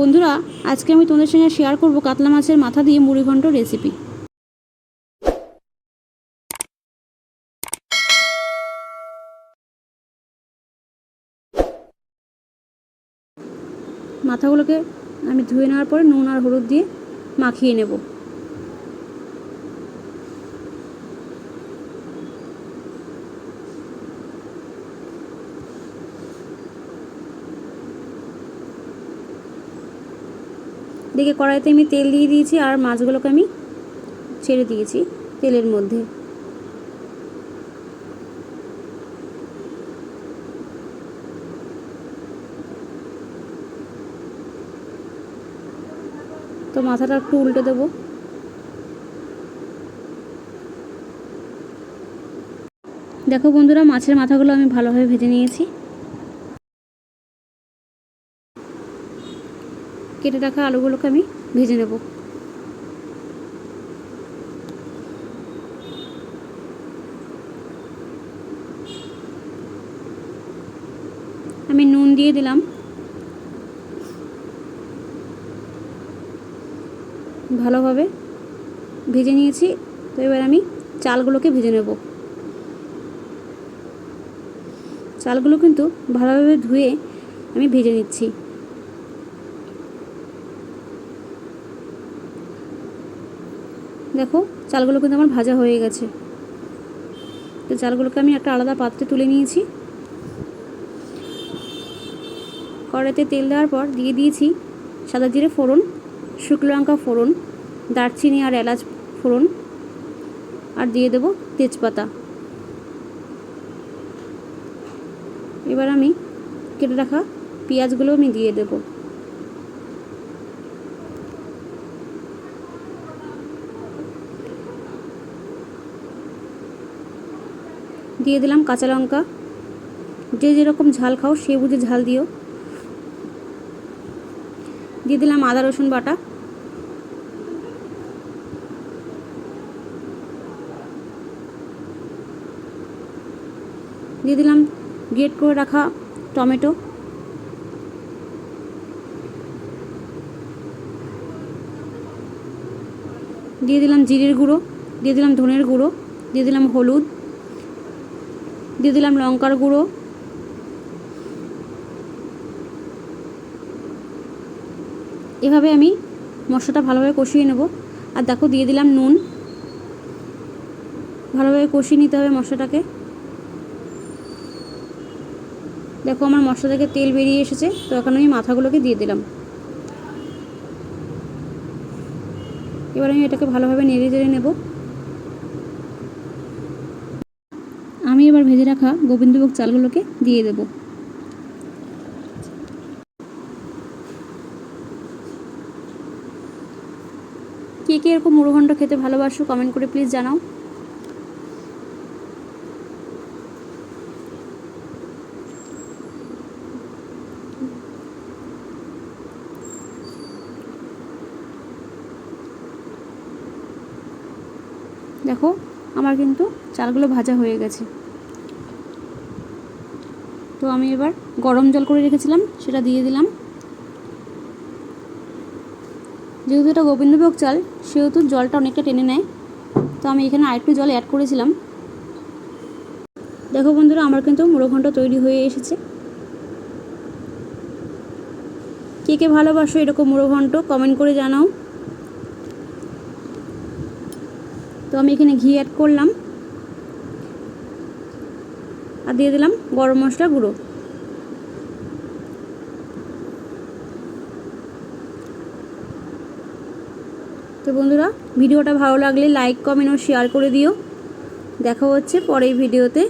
বন্ধুরা, আজকে আমি তোমাদের সঙ্গে শেয়ার করব কাতলা মাছের মাথা দিয়ে মুড়িঘণ্ট রেসিপি। মাথাগুলোকে আমি ধুয়ে নেওয়ার পরে নুন আর হলুদ দিয়ে মাখিয়ে নেব। দেখে কড়াইতে আমি তেল দিয়ে দিয়েছি আর মাছগুলোকে আমি ছেড়ে দিয়েছি তেলের মধ্যে। তো মাথাটা একটু উল্টে দেবো। দেখো বন্ধুরা, মাছের মাথাগুলো আমি ভালোভাবে ভেজে নিয়েছি। কেটে রাখা আলুগুলোকে আমি ভেজে নেব। আমি নুন দিয়ে দিলাম, ভালোভাবে ভেজে নিয়েছি। তো এবার আমি চালগুলোকে ভেজে নেব। চালগুলো কিন্তু ভালোভাবে ধুয়ে আমি ভেজে নিচ্ছি। দেখো, চালগুলো কিন্তু আমার ভাজা হয়ে গেছে। তো চালগুলোকে আমি একটা আলাদা পাত্রে তুলে নিয়েছি। কড়াইতে তেল দেওয়ার পর দিয়ে দিয়েছি সাদা জিরে ফোড়ন, শুকনো লঙ্কা ফোড়ন, দারচিনি আর এলাচ ফোড়ন, আর দিয়ে দেব তেজপাতা। এবার আমি কেটে রাখা পেঁয়াজগুলো আমি দিয়ে দেব। দিয়ে দিলাম কাঁচা লঙ্কা। যে যেরকম ঝাল খাও সে বুঝে ঝাল দিও। দিয়ে দিলাম আদা রসুন বাটা। দিয়ে দিলাম গ্রেট করে রাখা টমেটো। দিয়ে দিলাম জিরের গুঁড়ো, দিয়ে দিলাম ধনের গুঁড়ো, দিয়ে দিলাম হলুদ, দিয়ে দিলাম লঙ্কার গুঁড়ো। এভাবে আমি মশলাটা ভালোভাবে কষিয়ে নেব। আর দেখো, দিয়ে দিলাম নুন। ভালোভাবে কষিয়ে নিতে হবে মশলাটাকে। দেখো, আমার মশলা থেকে তেল বেরিয়ে এসেছে। তো এখন আমি মাথাগুলোকে দিয়ে দিলাম। এবার আমি এটাকে ভালোভাবে নেড়ে চেড়ে নেব। আমি এবার ভেজে রাখা গোবিন্দভোগ চালগুলোকে দিয়ে দেব। কে কে এরকম মুড়িঘণ্ট খেতে ভালোবাসো কমেন্ট করে প্লিজ জানাও। দেখো, আমার কিন্তু চালগুলো ভাজা হয়ে গেছে। তো আমি এবার গরম জল করে রেখেছিলাম সেটা দিয়ে দিলাম। যেহেতু এটা গোবিন্দভোগ চাল সেহেতু জলটা অনেকটা টেনে নেয়। তো আমি এখানে আরেকটু জল অ্যাড করেছিলাম। দেখো বন্ধুরা, আমার কিন্তু মুড়িঘণ্ট তৈরি হয়ে এসেছে। কে কে ভালোবাসো এরকম মুড়িঘণ্ট কমেন্ট করে জানাও। তো আমি এখানে ঘি অ্যাড করলাম আর দিয়ে দিলাম গরম মশলা গুঁড়ো। তো বন্ধুরা, ভিডিওটা ভালো লাগলে লাইক কমেন্ট ও শেয়ার করে দিও। দেখা হচ্ছে পরের ভিডিওতে।